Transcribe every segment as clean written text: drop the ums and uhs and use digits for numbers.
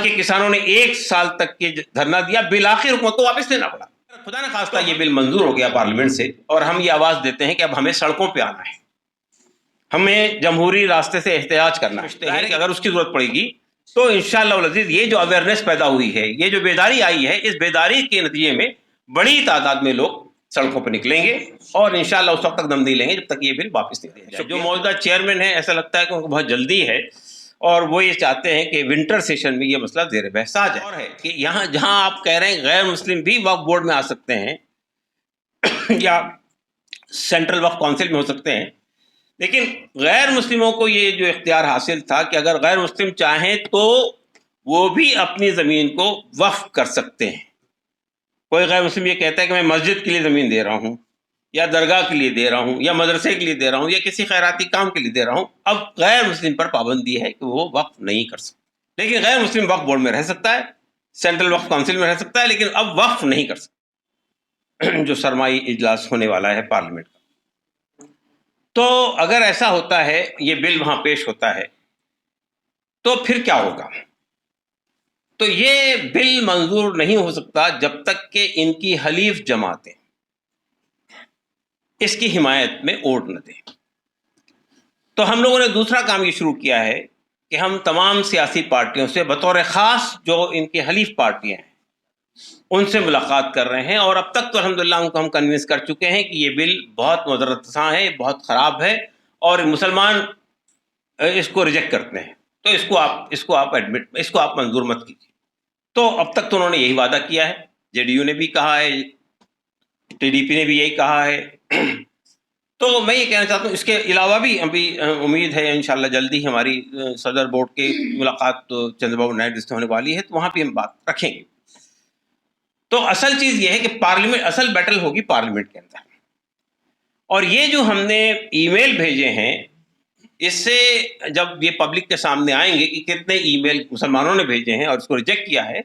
کے کسانوں نے 1 سال تک کے دھرنا دیا، بالآخر حکومت کو واپس لینا پڑا۔ خدا نہ خواستہ یہ بل منظور ہو گیا پارلیمنٹ سے، اور ہم یہ آواز دیتے ہیں کہ اب ہمیں سڑکوں پہ آنا ہے، ہمیں جمہوری راستے سے احتجاج کرنا ہے کہ اگر اس کی ضرورت پڑے گی تو انشاءاللہ العزیز یہ جو اویئرنیس پیدا ہوئی ہے، یہ جو بیداری آئی ہے، اس بیداری کے نتیجے میں بڑی تعداد میں لوگ سڑکوں پہ نکلیں گے، اور انشاءاللہ اس وقت تک دم نہیں لیں گے جب تک یہ بل واپس نہیں دیا جائے۔ جو موجودہ چیئرمین ہیں، ایسا لگتا ہے کہ ان کو بہت جلدی ہے، اور وہ یہ چاہتے ہیں کہ ونٹر سیشن میں یہ مسئلہ زیر بحث آ جائے۔ اور ہے کہ یہاں جہاں آپ کہہ رہے ہیں غیر مسلم بھی وقف بورڈ میں آ سکتے ہیں یا سینٹرل وقف کونسل میں ہو سکتے ہیں، لیکن غیر مسلموں کو یہ جو اختیار حاصل تھا کہ اگر غیر مسلم چاہیں تو وہ بھی اپنی زمین کو وقف کر سکتے ہیں۔ کوئی غیر مسلم یہ کہتا ہے کہ میں مسجد کے لیے زمین دے رہا ہوں، یا درگاہ کے لیے دے رہا ہوں، یا مدرسے کے لیے دے رہا ہوں، یا کسی خیراتی کام کے لیے دے رہا ہوں، اب غیر مسلم پر پابندی ہے کہ وہ وقف نہیں کر سکتا۔ لیکن غیر مسلم وقف بورڈ میں رہ سکتا ہے، سینٹرل وقف کونسل میں رہ سکتا ہے، لیکن اب وقف نہیں کر سکتا جو سرمائی اجلاس ہونے والا ہے پارلیمنٹ کا۔ تو اگر ایسا ہوتا ہے، یہ بل وہاں پیش ہوتا ہے، تو پھر کیا ہوگا؟ تو یہ بل منظور نہیں ہو سکتا جب تک کہ ان کی حلیف جماعتیں اس کی حمایت میں ووٹ نہ دیں۔ تو ہم لوگوں نے دوسرا کام یہ شروع کیا ہے کہ ہم تمام سیاسی پارٹیوں سے بطور خاص جو ان کی حلیف پارٹیاں ہیں ان سے ملاقات کر رہے ہیں، اور اب تک تو الحمدللہ ان کو ہم کنونس کر چکے ہیں کہ یہ بل بہت مضررساں ہے، بہت خراب ہے، اور مسلمان اس کو ریجیکٹ کرتے ہیں، تو اس کو آپ منظور مت کیجیے۔ تو اب تک تو انہوں نے یہی وعدہ کیا ہے، جے ڈی یو نے بھی کہا ہے، ٹی ڈی پی نے بھی یہی کہا ہے۔ تو میں یہ کہنا چاہتا ہوں اس کے علاوہ بھی ابھی امید ہے انشاءاللہ جلدی ہماری صدر بورڈ کی ملاقات چندر بابو نائیڈو سے ہونے والی ہے، تو وہاں پہ ہم بات رکھیں گے۔ تو اصل چیز یہ ہے کہ پارلیمنٹ، اصل بیٹل ہوگی پارلیمنٹ کے اندر، اور یہ جو ہم نے ای میل بھیجے ہیں، اس سے جب یہ پبلک کے سامنے آئیں گے کہ کتنے ای میل مسلمانوں نے بھیجے ہیں اور اس کو ریجیکٹ کیا ہے،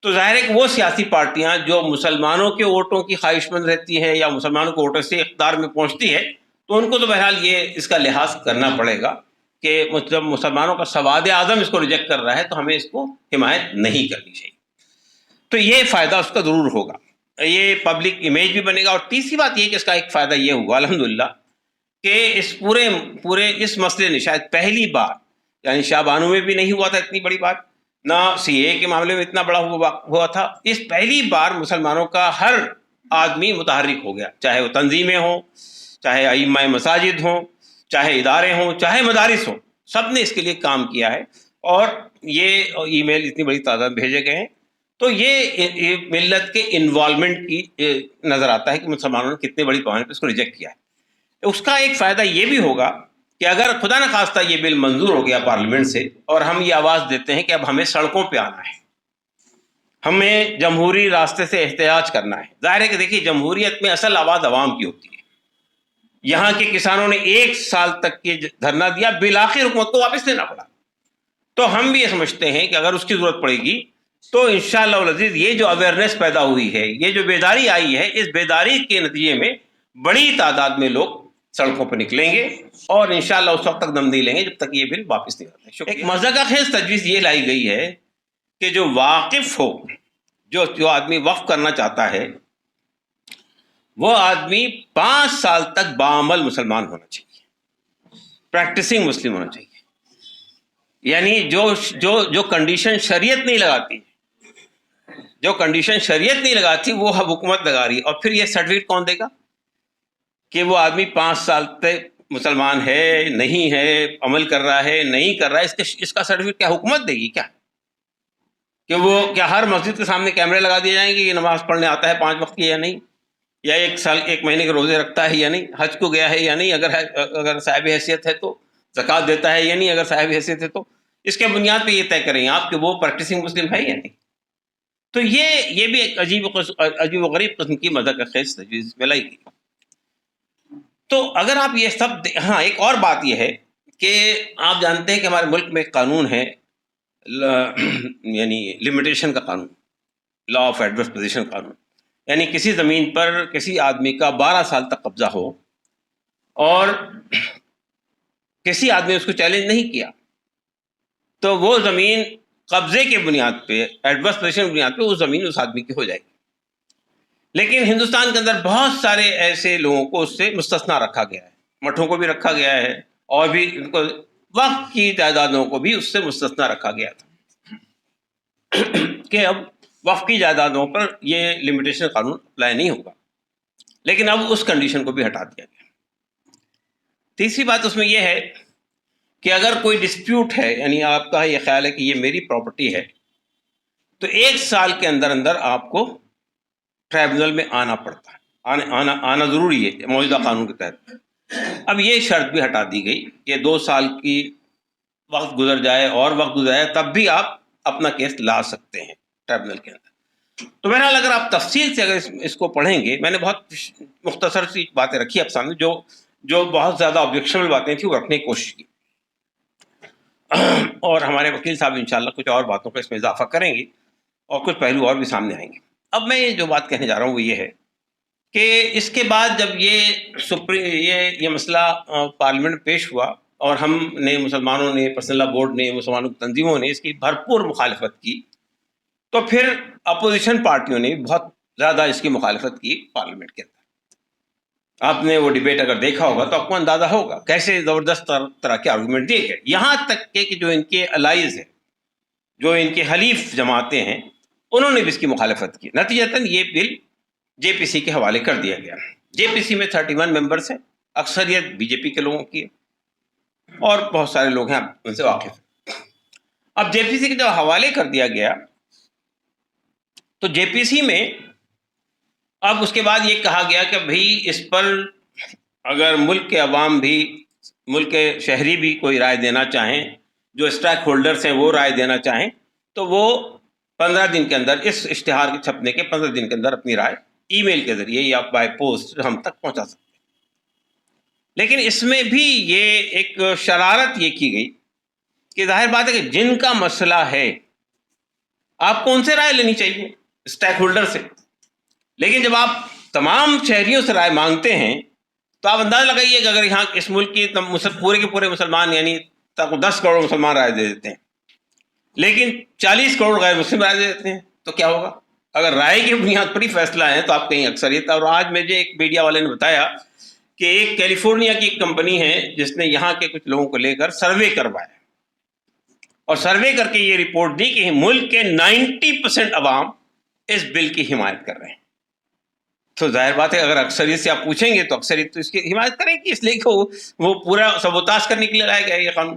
تو ظاہر ہے کہ وہ سیاسی پارٹیاں جو مسلمانوں کے ووٹوں کی خواہش مند رہتی ہے یا مسلمانوں کے ووٹوں سے اقتدار میں پہنچتی ہے، تو ان کو تو بہرحال یہ اس کا لحاظ کرنا پڑے گا کہ جب مسلمانوں کا سواد اعظم اس کو ریجیکٹ کر رہا ہے تو ہمیں اس کو حمایت نہیں کرنی چاہیے۔ تو یہ فائدہ اس کا ضرور ہوگا، یہ پبلک امیج بھی بنے گا۔ اور تیسری بات یہ کہ اس کا ایک فائدہ یہ ہوگا الحمدللہ کہ اس پورے اس مسئلے نے شاید پہلی بار، یعنی شاہ بانو میں بھی نہیں ہوا تھا اتنی بڑی بات، نہ سی اے کے معاملے میں اتنا بڑا ہوا تھا، اس پہلی بار مسلمانوں کا ہر آدمی متحرک ہو گیا، چاہے وہ تنظیمیں ہوں، چاہے ائمہ مساجد ہوں، چاہے ادارے ہوں، چاہے مدارس ہوں، سب نے اس کے لیے کام کیا ہے، اور یہ ای میل اتنی بڑی تعداد بھیجے گئے ہیں۔ تو یہ ملت کے انوالومنٹ کی نظر آتا ہے کہ مسلمانوں نے کتنے بڑی پیمانے پہ اس کو ریجیکٹ کیا ہے۔ اس کا ایک فائدہ یہ بھی ہوگا کہ اگر خدا نہ خواستہ یہ بل منظور ہو گیا پارلیمنٹ سے، اور ہم یہ آواز دیتے ہیں کہ اب ہمیں سڑکوں پہ آنا ہے، ہمیں جمہوری راستے سے احتجاج کرنا ہے۔ ظاہر ہے کہ دیکھیے جمہوریت میں اصل آواز عوام کی ہوتی ہے۔ یہاں کے کسانوں نے 1 سال تک کے دھرنا دیا، بالآخر حکومت کو واپس لینا پڑا۔ تو ہم بھی یہ سمجھتے ہیں کہ اگر اس کی ضرورت پڑے گی تو انشاءاللہ العزیز یہ جو اویئرنیس پیدا ہوئی ہے، یہ جو بیداری آئی ہے، اس بیداری کے نتیجے میں بڑی تعداد میں لوگ سڑکوں پر نکلیں گے، اور انشاءاللہ اس وقت تک دم نہیں لیں گے جب تک یہ بل واپس نہیں ہوتا۔ ایک مضحکہ خیز تجویز یہ لائی گئی ہے کہ جو واقف ہو، جو آدمی وقف کرنا چاہتا ہے، وہ آدمی 5 سال تک باعمل مسلمان ہونا چاہیے، پریکٹسنگ مسلم ہونا چاہیے، یعنی جو کنڈیشن شریعت نہیں لگاتی، وہ حکومت لگا رہی ہے، اور پھر یہ سرٹیفکیٹ کون دے گا کہ وہ آدمی 5 سال تک مسلمان ہے، نہیں ہے، عمل کر رہا ہے، نہیں کر رہا ہے؟ اس کا سرٹیفکیٹ کیا حکومت دے گی کیا؟ کہ وہ کیا ہر مسجد کے سامنے کیمرے لگا دیے جائیں گے کہ نماز پڑھنے آتا ہے 5 وقت کی یا نہیں، یا 1 مہینے کے روزے رکھتا ہے یا نہیں، حج کو گیا ہے یا نہیں، اگر صاحب حیثیت ہے تو زکوٰۃ دیتا ہے یا نہیں، اگر صاحب حیثیت ہے تو اس کے بنیاد پہ یہ طے کریں آپ کہ وہ پریکٹسنگ مسلم ہے یا نہیں۔ تو یہ بھی ایک عجیب و غریب قسم کی مذہب خیز تجویز میں لائی گئی۔ تو اگر آپ یہ سب ہاں، ایک اور بات یہ ہے کہ آپ جانتے ہیں کہ ہمارے ملک میں ایک قانون ہے، یعنی لمیٹیشن کا قانون، لا آف ایڈورس پوزیشن قانون، یعنی کسی زمین پر کسی آدمی کا 12 سال تک قبضہ ہو اور کسی آدمی نے اس کو چیلنج نہیں کیا، تو وہ زمین قبضے کے بنیاد پہ، ایڈورس پوزیشن کی بنیاد پہ وہ زمین اس آدمی کی ہو جائے گی. لیکن ہندوستان کے اندر بہت سارے ایسے لوگوں کو اس سے مستثنا رکھا گیا ہے، مٹھوں کو بھی رکھا گیا ہے، اور بھی ان کو وقت کی جائیدادوں کو بھی اس سے مستثنا رکھا گیا تھا کہ اب وقت کی جائیدادوں پر یہ لمیٹیشن قانون اپلائی نہیں ہوگا، لیکن اب اس کنڈیشن کو بھی ہٹا دیا گیا. تیسری بات اس میں یہ ہے کہ اگر کوئی ڈسپیوٹ ہے، یعنی آپ کا یہ خیال ہے کہ یہ میری پراپرٹی ہے، تو 1 سال کے اندر اندر آپ کو ٹرائبونل میں آنا پڑتا ہے، آنا ضروری ہے موجودہ قانون کے تحت. اب یہ شرط بھی ہٹا دی گئی کہ 2 سال کی وقت گزر جائے اور وقت گزر جائے تب بھی آپ اپنا کیس لا سکتے ہیں ٹرائبونل کے اندر. تو بہرحال اگر آپ تفصیل سے اگر اس کو پڑھیں گے، میں نے بہت مختصر سی باتیں رکھی آپ سامنے، جو بہت زیادہ آبجیکشنل باتیں تھیں وہ رکھنے کی کوشش کی، اور ہمارے وکیل صاحب انشاءاللہ کچھ اور باتوں کا اس میں اضافہ کریں گے اور کچھ پہلو اور بھی سامنے آئیں گے. اب میں جو بات کہنے جا رہا ہوں وہ یہ ہے کہ اس کے بعد جب یہ مسئلہ پارلیمنٹ پیش ہوا اور ہم نے، مسلمانوں نے، پرسنل لا بورڈ نے، مسلمانوں کی تنظیموں نے اس کی بھرپور مخالفت کی، تو پھر اپوزیشن پارٹیوں نے بہت زیادہ اس کی مخالفت کی پارلیمنٹ کے اندر. آپ نے وہ ڈبیٹ اگر دیکھا ہوگا تو آپ کو اندازہ ہوگا کیسے زبردست طرح کے آرگومنٹ دیے گئے، یہاں تک کہ جو ان کے الائز ہیں، جو ان کے حلیف جماعتیں ہیں، انہوں نے بھی اس کی مخالفت کی. نتیجتاً یہ بل جے پی سی کے حوالے کر دیا گیا. جے پی سی میں 31 ممبرس ہیں، اکثریت بی جے پی کے لوگوں کی ہے، اور بہت سارے لوگ ہیں ان سے واقف ہیں. اب جے پی سی کے جب حوالے کر دیا گیا تو جے پی سی میں اب اس کے بعد یہ کہا گیا کہ بھئی اس پر اگر ملک کے عوام بھی، ملک کے شہری بھی کوئی رائے دینا چاہیں، جو اسٹیک ہولڈرز ہیں وہ رائے دینا چاہیں، تو وہ 15 دن کے اندر، اس اشتہار کے چھپنے کے 15 دن کے اندر اپنی رائے ای میل کے ذریعے یا بائی پوسٹ ہم تک پہنچا سکتے ہیں. لیکن اس میں بھی یہ ایک شرارت یہ کی گئی کہ ظاہر بات ہے کہ جن کا مسئلہ ہے آپ کو ان سے رائے لینی چاہیے، اسٹیک ہولڈر سے، لیکن جب آپ تمام شہریوں سے رائے مانگتے ہیں تو آپ اندازہ لگائیے کہ اگر یہاں اس ملک کی پورے کے پورے مسلمان، یعنی 10 کروڑ مسلمان رائے دے دیتے ہیں، لیکن 40 کروڑ غیر مسلم رائے دے دیتے ہیں، تو کیا ہوگا؟ اگر رائے کی بنیاد پر ہی فیصلہ ہے تو آپ کہیں اکثریت. اور آج مجھے ایک میڈیا والے نے بتایا کہ ایک کیلیفورنیا کی ایک کمپنی ہے جس نے یہاں کے کچھ لوگوں کو لے کر سروے کروایا، اور سروے کر کے یہ رپورٹ دی کہ ملک کے 90% عوام اس بل کی حمایت کر رہے ہیں. تو ظاہر بات ہے اگر اکثریت سے آپ پوچھیں گے تو اکثریت تو اس کی حمایت کرے گی، اس لیے کہ وہ پورا سبوتاش کرنے کے لیے لایا گیا یہ قانون.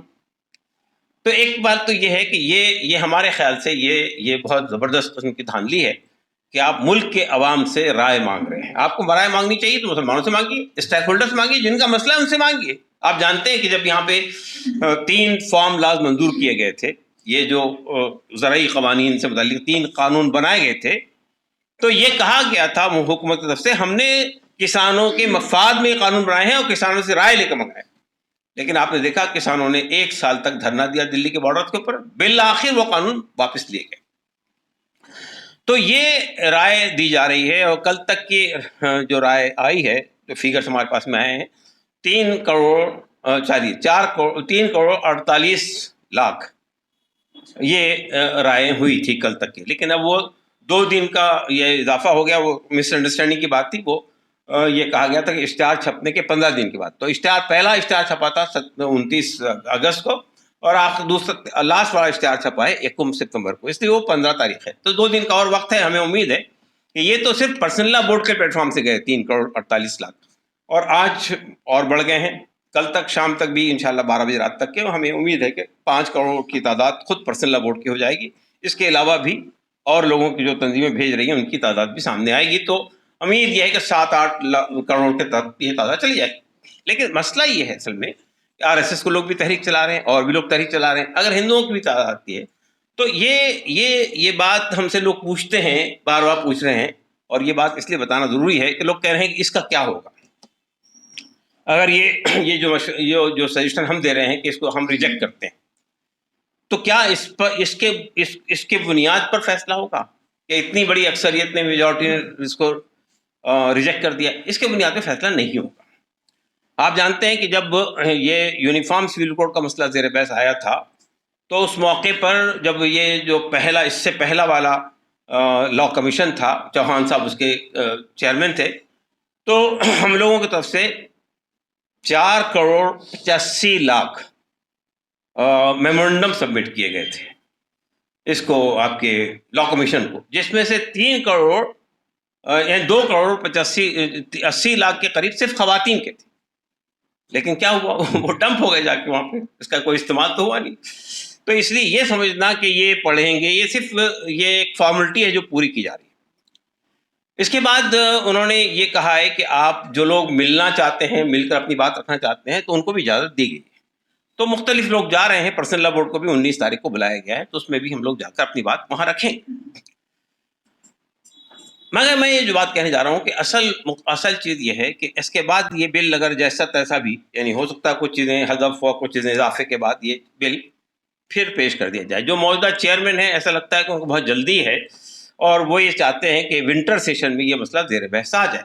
تو ایک بات تو یہ ہے کہ یہ ہمارے خیال سے یہ بہت زبردست قسم کی دھاندلی ہے کہ آپ ملک کے عوام سے رائے مانگ رہے ہیں. آپ کو رائے مانگنی چاہیے تو مسلمانوں سے مانگیے، اسٹیک ہولڈر سے مانگیے، جن کا مسئلہ ہے ان سے مانگیے. آپ جانتے ہیں کہ جب یہاں پہ 3 فارم لاز منظور کیے گئے تھے، یہ جو زرعی قوانین سے متعلق 3 قانون بنائے گئے تھے، تو یہ کہا گیا تھا حکومت کی طرف سے ہم نے کسانوں کے مفاد میں یہ قانون بنائے ہیں اور کسانوں سے رائے لے کر منگائے. لیکن آپ نے دیکھا کسانوں نے 1 سال تک دھرنا دیا دلی کے بارڈر کے اوپر، بالآخر وہ قانون واپس لیے گئے. تو یہ رائے دی جا رہی ہے، اور کل تک کی جو رائے آئی ہے، جو فیگرز ہمارے پاس میں آئے ہیں، 3 کروڑ 48 لاکھ یہ رائے ہوئی تھی کل تک کی. لیکن اب وہ 2 دن کا یہ اضافہ ہو گیا، وہ مس انڈرسٹینڈنگ کی بات تھی. وہ یہ کہا گیا تھا کہ اشتہار چھپنے کے 15 دن کے بعد. تو پہلا اشتہار چھپا تھا 29 اگست کو، اور دوسرا لاسٹ والا اشتہار چھپا ہے 1 ستمبر کو، اس لیے وہ 15 تاریخ ہے. تو 2 دن کا اور وقت ہے. ہمیں امید ہے کہ یہ تو صرف پرسنل لا بورڈ کے پلیٹ فارم سے گئے 3 کروڑ 48 لاکھ، اور آج اور بڑھ گئے ہیں. کل تک شام تک بھی انشاءاللہ 12 بجے رات تک کے ہمیں امید ہے کہ 5 کروڑ کی تعداد خود پرسنل لا بورڈ کی ہو جائے گی. اس کے علاوہ بھی اور لوگوں کی جو تنظیمیں بھیج رہی ہیں ان کی تعداد بھی سامنے آئے گی. تو امید یہ ہے کہ 7-8 کروڑ کے تحت یہ تعداد چلی جائے گی. لیکن مسئلہ یہ ہے اصل میں RSS کو لوگ بھی تحریک چلا رہے ہیں اور بھی لوگ تحریک چلا رہے ہیں. اگر ہندوؤں کی بھی تعداد آتی ہے تو یہ بات ہم سے لوگ پوچھتے ہیں، بار بار پوچھ رہے ہیں، اور یہ بات اس لیے بتانا ضروری ہے کہ لوگ کہہ رہے ہیں کہ اس کا کیا ہوگا اگر یہ جو سجیشن ہم دے رہے ہیں کہ اس کو ہم ریجیکٹ کرتے ہیں، تو کیا اس کے بنیاد پر فیصلہ ہوگا کہ اتنی بڑی اکثریت نے، میجورٹی نے اس کو ریجیکٹ کر دیا؟ اس کے بنیاد پہ فیصلہ نہیں ہوگا. آپ جانتے ہیں کہ جب یہ یونیفارم سول کوڈ کا مسئلہ زیر بحث آیا تھا تو اس موقع پر جب یہ جو اس سے پہلا والا لا کمیشن تھا، چوہان صاحب اس کے چیئرمین تھے، تو ہم لوگوں کی طرف سے 4,85,00,000 میمورنڈم سبمٹ کیے گئے تھے اس کو، آپ کے لا کمیشن کو، جس میں سے 3 کروڑ یعنی 2,85,80,00,000 کے قریب صرف خواتین کے تھے. لیکن کیا ہوا، وہ ڈمپ ہو گئے جا کے وہاں پہ، اس کا کوئی استعمال تو ہوا نہیں. تو اس لیے یہ سمجھنا کہ یہ پڑھیں گے، یہ صرف یہ ایک فارملٹی ہے جو پوری کی جا رہی ہے. اس کے بعد انہوں نے یہ کہا ہے کہ آپ جو لوگ ملنا چاہتے ہیں، مل کر اپنی بات رکھنا چاہتے ہیں، تو ان کو بھی اجازت دی گئی ہے. تو مختلف لوگ جا رہے ہیں، پرسنل لا بورڈ کو بھی 19 تاریخ کو بلایا گیا ہے، تو اس میں بھی ہم لوگ جا کر اپنی بات وہاں رکھیں. مگر میں یہ جو بات کہنے جا رہا ہوں کہ اصل چیز یہ ہے کہ اس کے بعد یہ بل اگر جیسا تیسا بھی، یعنی ہو سکتا ہے کچھ چیزیں حذف ہو، کچھ چیزیں اضافے کے بعد یہ بل پھر پیش کر دیا جائے. جو موجودہ چیئرمین ہیں، ایسا لگتا ہے کہ ان کو بہت جلدی ہے، اور وہ یہ چاہتے ہیں کہ ونٹر سیشن میں یہ مسئلہ زیر بحث آ جائے.